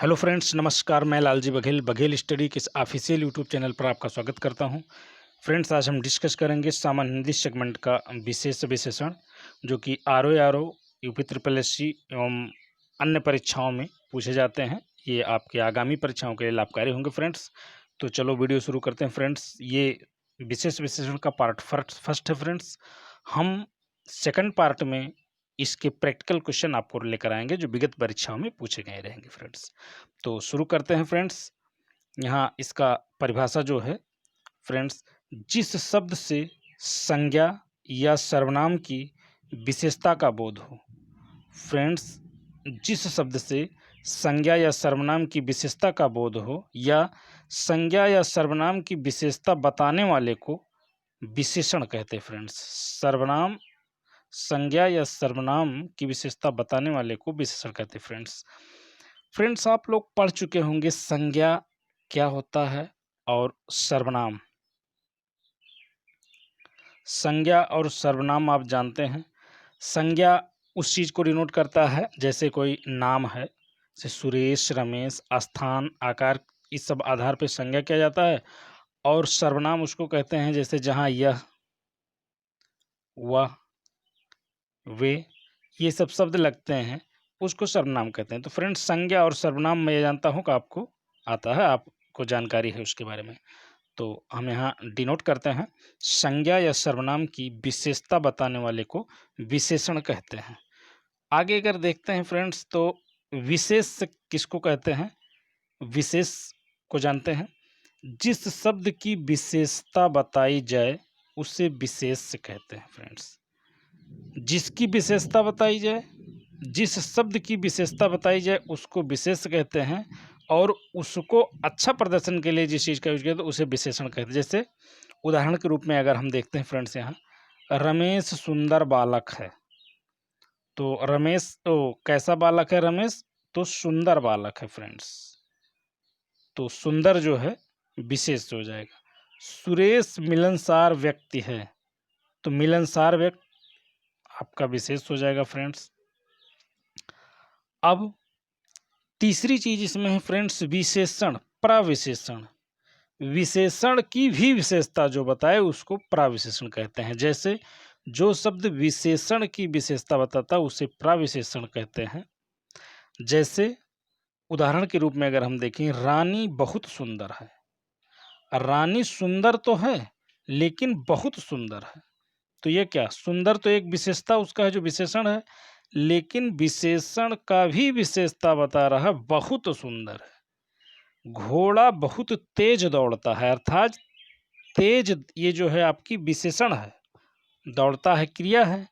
Hello friends, नमस्कार। मैं Lalji Baghel Baghel study के इस ऑफिशियल यूट्यूब चैनल पर आपका स्वागत करता हूं। फ्रेंड्स, आज हम डिस्कस करेंगे सामान्य हिंदी सेगमेंट का विशेष विशेषण जो कि R O UP triple S C एवं अन्य परीक्षाओं में पूछे जाते हैं। ये आपके आगामी परीक्षाओं के लिए लाभकारी होंगे फ्रेंड्स। तो चलो वीडियो शुरू करते हैं फ्रेंड्स। ये विशेष विशेषण का पार्ट फर्स्ट है फ्रेंड्स। हम सेकंड पार्ट में इसके प्रैक्टिकल क्वेश्चन आपको लेकर आएंगे जो विगत परीक्षाओं में पूछे गए रहेंगे फ्रेंड्स। तो शुरू करते हैं फ्रेंड्स। यहाँ इसका परिभाषा जो है फ्रेंड्स, जिस शब्द से संज्ञा या सर्वनाम की विशेषता का बोध हो। फ्रेंड्स, जिस शब्द से संज्ञा या सर्वनाम की विशेषता का बोध हो या संज्ञा या सर्वनाम की विशेषता बताने वाले को विशेषण कहते हैं फ्रेंड्स। सर्वनाम, संज्ञा या सर्वनाम की विशेषता बताने वाले को विशेषण कहते हैं फ्रेंड्स। फ्रेंड्स, आप लोग पढ़ चुके होंगे संज्ञा क्या होता है और सर्वनाम। संज्ञा और सर्वनाम आप जानते हैं। संज्ञा उस चीज को डिनोट करता है जैसे कोई नाम है, जैसे सुरेश, रमेश, स्थान, आकार, इस सब आधार पर संज्ञा किया जाता है। और सर्वनाम उसको कहते हैं जैसे जहाँ यह, वह, वे, ये सब शब्द लगते हैं उसको सर्वनाम कहते हैं। तो फ्रेंड्स, संज्ञा और सर्वनाम मैं जानता हूँ कि आपको आता है, आपको जानकारी है उसके बारे में। तो हम यहाँ डिनोट करते हैं, संज्ञा या सर्वनाम की विशेषता बताने वाले को विशेषण कहते हैं। आगे अगर देखते हैं फ्रेंड्स, तो विशेष किसको कहते हैं? विशेष को जानते हैं, जिस शब्द की विशेषता बताई जाए उसे विशेष कहते हैं फ्रेंड्स। जिसकी विशेषता बताई जाए, जिस शब्द की विशेषता बताई जाए उसको विशेष कहते हैं। और उसको अच्छा प्रदर्शन के लिए जिस चीज़ का यूज किया तो उसे विशेषण कहते हैं। जैसे उदाहरण के रूप में अगर हम देखते हैं फ्रेंड्स, यहाँ रमेश सुंदर बालक है। तो रमेश तो कैसा बालक है? रमेश तो सुंदर बालक है फ्रेंड्स। तो सुंदर जो है विशेष हो जाएगा। सुरेश मिलनसार व्यक्ति है, तो मिलनसार व्यक्ति आपका विशेष हो जाएगा फ्रेंड्स। अब तीसरी चीज इसमें है फ्रेंड्स, विशेषण, प्रविशेषण। विशेषण की भी विशेषता जो बताए उसको प्रविशेषण कहते हैं। जैसे जो शब्द विशेषण की विशेषता बताता है उसे प्रविशेषण कहते हैं। जैसे उदाहरण के रूप में अगर हम देखें, रानी बहुत सुंदर है। रानी सुंदर तो है लेकिन बहुत सुंदर है। तो ये क्या, सुंदर तो एक विशेषता उसका है जो विशेषण है, लेकिन विशेषण का भी विशेषता बता रहा है, बहुत सुंदर है। घोड़ा बहुत तेज दौड़ता है, अर्थात तेज ये जो है आपकी विशेषण है, दौड़ता है क्रिया है।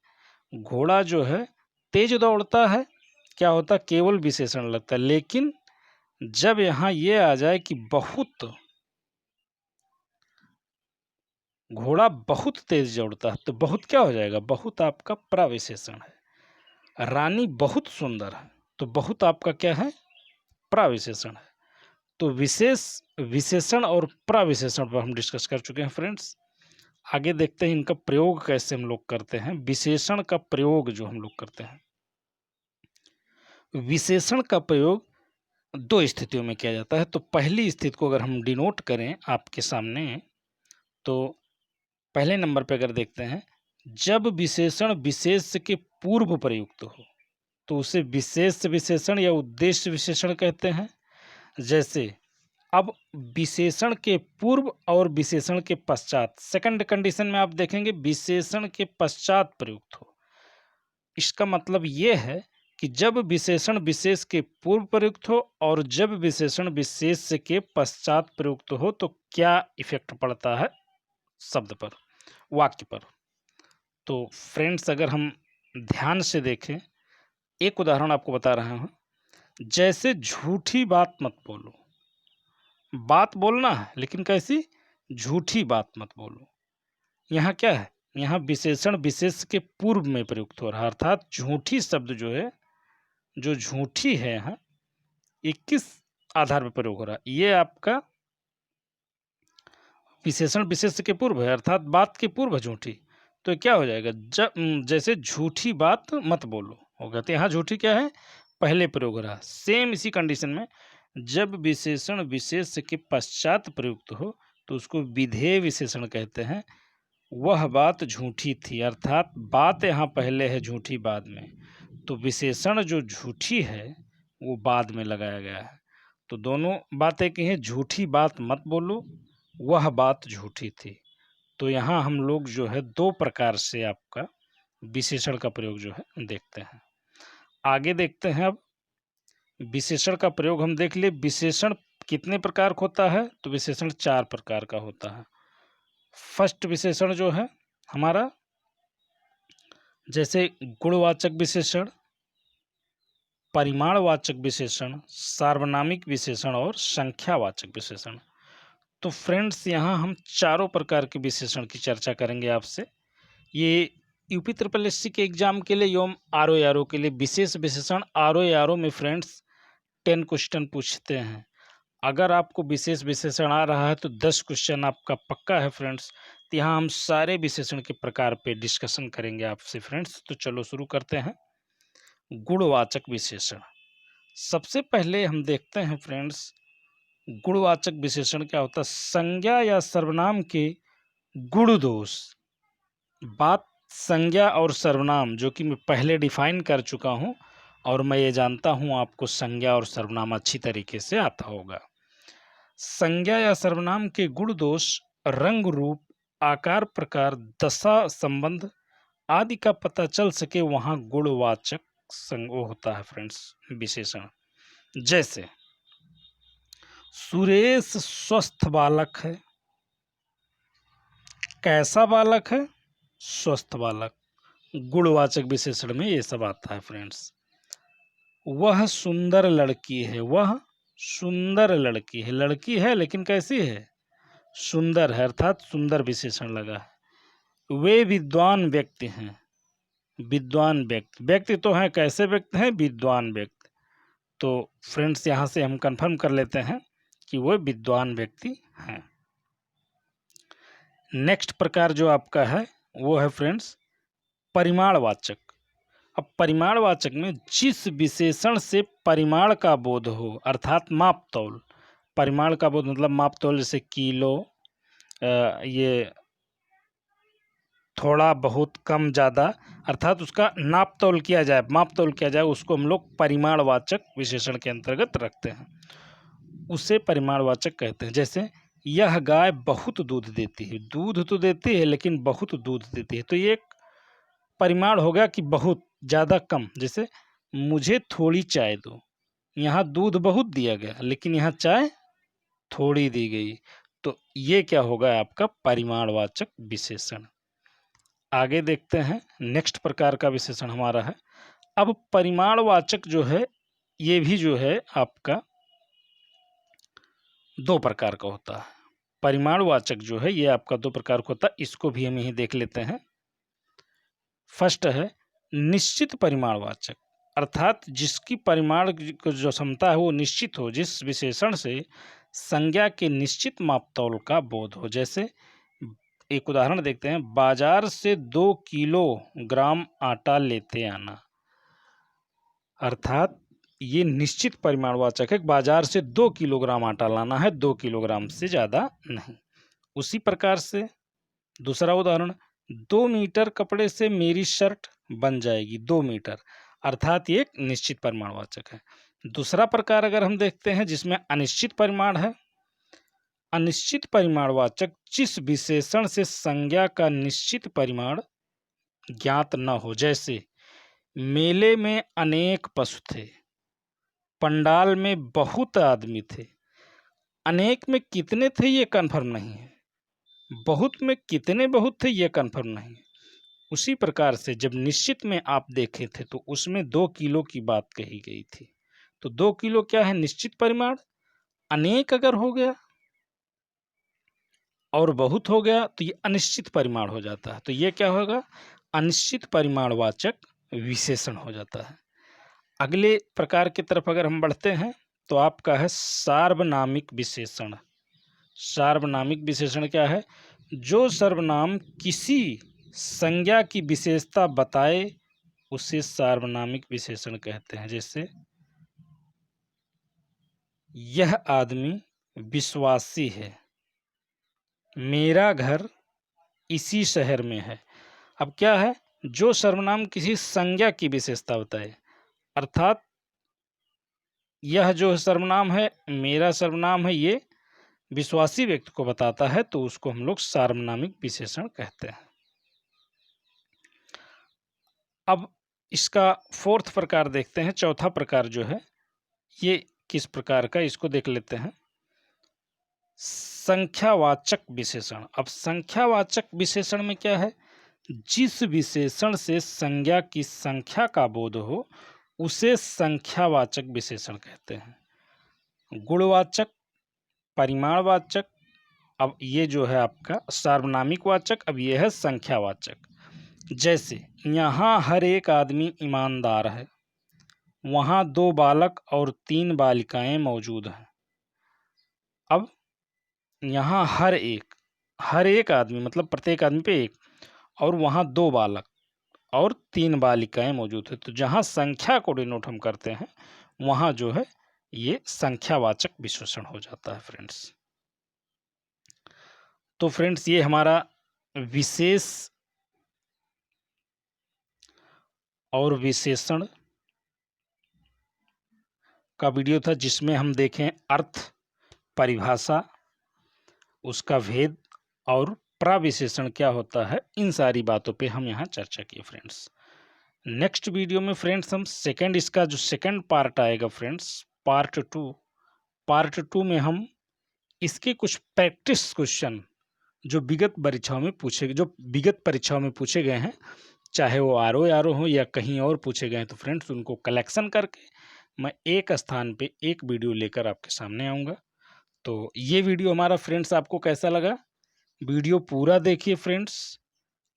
घोड़ा जो है तेज दौड़ता है, क्या होता है? केवल विशेषण लगता है। लेकिन जब यहाँ ये आ जाए कि बहुत, घोड़ा बहुत तेज दौड़ता है, तो बहुत क्या हो जाएगा? बहुत आपका प्रविशेषण है। रानी बहुत सुंदर है, तो बहुत आपका क्या है? प्रविशेषण है। तो विशेष, विशेषण और प्रविशेषण पर हम डिस्कस कर चुके हैं फ्रेंड्स। आगे देखते हैं इनका प्रयोग कैसे हम लोग करते हैं। विशेषण का प्रयोग जो हम लोग करते हैं, विशेषण का प्रयोग दो स्थितियों में किया जाता है। तो पहली स्थिति को अगर हम डिनोट करें आपके सामने, तो पहले नंबर पे अगर देखते हैं, जब विशेषण विशेष के पूर्व प्रयुक्त हो तो उसे विशेष विशेषण या उद्देश्य विशेषण कहते हैं। जैसे अब विशेषण के पूर्व और विशेषण के पश्चात, सेकंड कंडीशन में आप देखेंगे विशेषण के पश्चात प्रयुक्त हो। इसका मतलब ये है कि जब विशेषण विशेष के पूर्व प्रयुक्त हो और जब विशेषण विशेष के पश्चात प्रयुक्त हो तो क्या इफेक्ट पड़ता है शब्द पर, वाक्य पर। तो फ्रेंड्स, अगर हम ध्यान से देखें, एक उदाहरण आपको बता रहा हूं। जैसे झूठी बात मत बोलो। बात बोलना है लेकिन कैसी? झूठी बात मत बोलो। यहाँ क्या है? यहाँ विशेषण विशेष के पूर्व में प्रयुक्त हो रहा है, अर्थात झूठी शब्द जो है, जो झूठी है यहाँ, ये किस आधार पर प्रयोग हो रहा है? ये आपका विशेषण विशेष के पूर्व है, अर्थात बात के पूर्व है झूठी। तो क्या हो जाएगा? जब जैसे झूठी बात मत बोलो होगा, तो यहाँ झूठी क्या है? पहले प्रयोग हो रहा है। सेम इसी कंडीशन में जब विशेषण विशेष के पश्चात प्रयुक्त हो तो उसको विधेय विशेषण कहते हैं। वह बात झूठी थी, अर्थात बात यहाँ पहले है, झूठी बाद में। तो विशेषण जो झूठी है वो बाद में लगाया गया है। तो दोनों बातें की हैं, झूठी बात मत बोलो, वह बात झूठी थी। तो यहाँ हम लोग जो है दो प्रकार से आपका विशेषण का प्रयोग जो है देखते हैं। आगे देखते हैं। अब विशेषण का प्रयोग हम देख लिए। विशेषण कितने प्रकार का होता है? तो विशेषण 4 प्रकार का होता है। फर्स्ट विशेषण जो है हमारा, जैसे गुणवाचक विशेषण, परिमाणवाचक विशेषण, सार्वनामिक विशेषण और संख्यावाचक विशेषण। तो फ्रेंड्स यहाँ हम चारों प्रकार के विशेषण की चर्चा करेंगे आपसे। ये यूपी ट्रिपल एससी के एग्जाम के लिए एवं आरओ के लिए विशेष विशेषण आरओ में फ्रेंड्स 10 क्वेश्चन पूछते हैं। अगर आपको विशेष विशेषण आ रहा है तो 10 क्वेश्चन आपका पक्का है फ्रेंड्स। तो यहाँ हम सारे विशेषण के प्रकार पे डिस्कशन करेंगे आपसे फ्रेंड्स। तो चलो शुरू करते हैं। गुणवाचक विशेषण। सबसे पहले हम देखते हैं फ्रेंड्स, गुणवाचक विशेषण क्या होता है? संज्ञा या सर्वनाम के गुण दोष। बात संज्ञा और सर्वनाम जो कि मैं पहले डिफाइन कर चुका हूं, और मैं ये जानता हूं आपको संज्ञा और सर्वनाम अच्छी तरीके से आता होगा। संज्ञा या सर्वनाम के गुण दोष रंग, रूप, आकार, प्रकार, दशा, संबंध आदि का पता चल सके, वहां गुणवाचक वो होता है फ्रेंड्स विशेषण। जैसे सुरेश स्वस्थ बालक है। कैसा बालक है? स्वस्थ बालक। गुणवाचक विशेषण में ये सब आता है फ्रेंड्स। वह सुंदर लड़की है। वह सुंदर लड़की है। लड़की है लेकिन कैसी है? सुंदर है, अर्थात सुंदर विशेषण लगा है। वे विद्वान व्यक्ति हैं। विद्वान व्यक्ति, व्यक्ति तो हैं, कैसे व्यक्ति हैं? विद्वान व्यक्ति। तो फ्रेंड्स यहाँ से हम कंफर्म कर लेते हैं कि वो विद्वान व्यक्ति हैं। नेक्स्ट प्रकार जो आपका है वो है फ्रेंड्स परिमाणवाचक। अब परिमाणवाचक में जिस विशेषण से परिमाण का बोध हो, अर्थात माप तौल। परिमाण का बोध मतलब माप तौल, जैसे किलो, ये थोड़ा बहुत कम ज़्यादा, अर्थात उसका नाप तौल किया जाए, माप तौल किया जाए, उसको हम लोग परिमाणवाचक विशेषण के अंतर्गत रखते हैं। उसे परिमाणवाचक कहते हैं। जैसे यह गाय बहुत दूध देती है। दूध तो देती है लेकिन बहुत दूध देती है, तो ये एक परिमाण हो गया कि बहुत, ज़्यादा, कम। जैसे मुझे थोड़ी चाय दो। यहाँ दूध बहुत दिया गया लेकिन यहाँ चाय थोड़ी दी गई, तो ये क्या होगा? आपका परिमाणवाचक विशेषण। आगे देखते हैं। नेक्स्ट प्रकार का विशेषण हमारा है। अब परिमाणवाचक जो है ये भी जो है आपका 2 प्रकार का होता है। परिमाणवाचक जो है ये आपका 2 प्रकार का होता है। इसको भी हम यहीं देख लेते हैं। फर्स्ट है निश्चित परिमाणवाचक, अर्थात जिसकी परिमाण की जो क्षमता है वो निश्चित हो, जिस विशेषण से संज्ञा के निश्चित मापतौल का बोध हो। जैसे एक उदाहरण देखते हैं, बाजार से 2 किलोग्राम आटा लेते आना। अर्थात ये निश्चित परिमाणवाचक है, बाजार से 2 किलोग्राम आटा लाना है, 2 किलोग्राम से ज़्यादा नहीं। उसी प्रकार से दूसरा उदाहरण, 2 मीटर कपड़े से मेरी शर्ट बन जाएगी। 2 मीटर, अर्थात ये एक निश्चित परिमाणवाचक है। दूसरा प्रकार अगर हम देखते हैं जिसमें अनिश्चित परिमाण है। अनिश्चित परिमाणवाचक जिस विशेषण से संज्ञा का निश्चित परिमाण ज्ञात न हो। जैसे मेले में अनेक पशु थे। पंडाल में बहुत आदमी थे। अनेक में कितने थे ये कंफर्म नहीं है। बहुत में कितने बहुत थे ये कंफर्म नहीं है। उसी प्रकार से जब निश्चित में आप देखे थे तो उसमें 2 किलो की बात कही गई थी। तो 2 किलो क्या है? निश्चित परिमाण। अनेक अगर हो गया और बहुत हो गया तो ये अनिश्चित परिमाण हो जाता है। तो ये क्या होगा? अनिश्चित परिमाणवाचक विशेषण हो जाता है। अगले प्रकार की तरफ अगर हम बढ़ते हैं तो आपका है सार्वनामिक विशेषण। सार्वनामिक विशेषण क्या है? जो सर्वनाम किसी संज्ञा की विशेषता बताए उसे सार्वनामिक विशेषण कहते हैं। जैसे यह आदमी विश्वासी है। मेरा घर इसी शहर में है। अब क्या है, जो सर्वनाम किसी संज्ञा की विशेषता बताए, अर्थात यह जो सर्वनाम है, मेरा सर्वनाम है, ये विश्वासी व्यक्ति को बताता है, तो उसको हम लोग सार्वनामिक विशेषण कहते हैं। अब इसका फोर्थ प्रकार देखते हैं, चौथा प्रकार जो है ये किस प्रकार का, इसको देख लेते हैं। संख्यावाचक विशेषण। अब संख्यावाचक विशेषण में क्या है, जिस विशेषण से संज्ञा की संख्या का बोध हो उसे संख्यावाचक विशेषण कहते हैं। गुणवाचक, परिमाणवाचक, अब ये जो है आपका सार्वनामिक वाचक, अब ये है संख्यावाचक। जैसे यहाँ हर एक आदमी ईमानदार है, वहाँ 2 बालक और 3 बालिकाएं मौजूद हैं। अब यहाँ हर एक आदमी मतलब प्रत्येक आदमी पे एक, और वहाँ 2 बालक और 3 बालिकाएं मौजूद है, तो जहाँ संख्या को डिनोट हम करते हैं वहाँ जो है ये संख्यावाचक विशेषण हो जाता है फ्रेंड्स। तो फ्रेंड्स ये हमारा विशेष और विशेषण का वीडियो था, जिसमें हम देखें अर्थ, परिभाषा, उसका भेद और प्रविशेषण क्या होता है, इन सारी बातों पे हम यहाँ चर्चा किए फ्रेंड्स। नेक्स्ट वीडियो में फ्रेंड्स हम इसका जो सेकंड पार्ट आएगा फ्रेंड्स, पार्ट टू में हम इसके कुछ प्रैक्टिस क्वेश्चन जो विगत परीक्षाओं में पूछे गए हैं, चाहे वो आरओ हो या कहीं और पूछे गए हैं, तो फ्रेंड्स उनको कलेक्शन करके मैं एक स्थान पे एक वीडियो लेकर आपके सामने आऊँगा। तो ये वीडियो हमारा फ्रेंड्स आपको कैसा लगा, वीडियो पूरा देखिए फ्रेंड्स।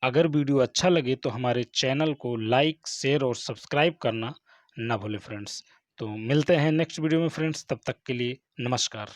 अगर वीडियो अच्छा लगे तो हमारे चैनल को लाइक, शेयर और सब्सक्राइब करना ना भूलें फ्रेंड्स। तो मिलते हैं नेक्स्ट वीडियो में फ्रेंड्स, तब तक के लिए नमस्कार।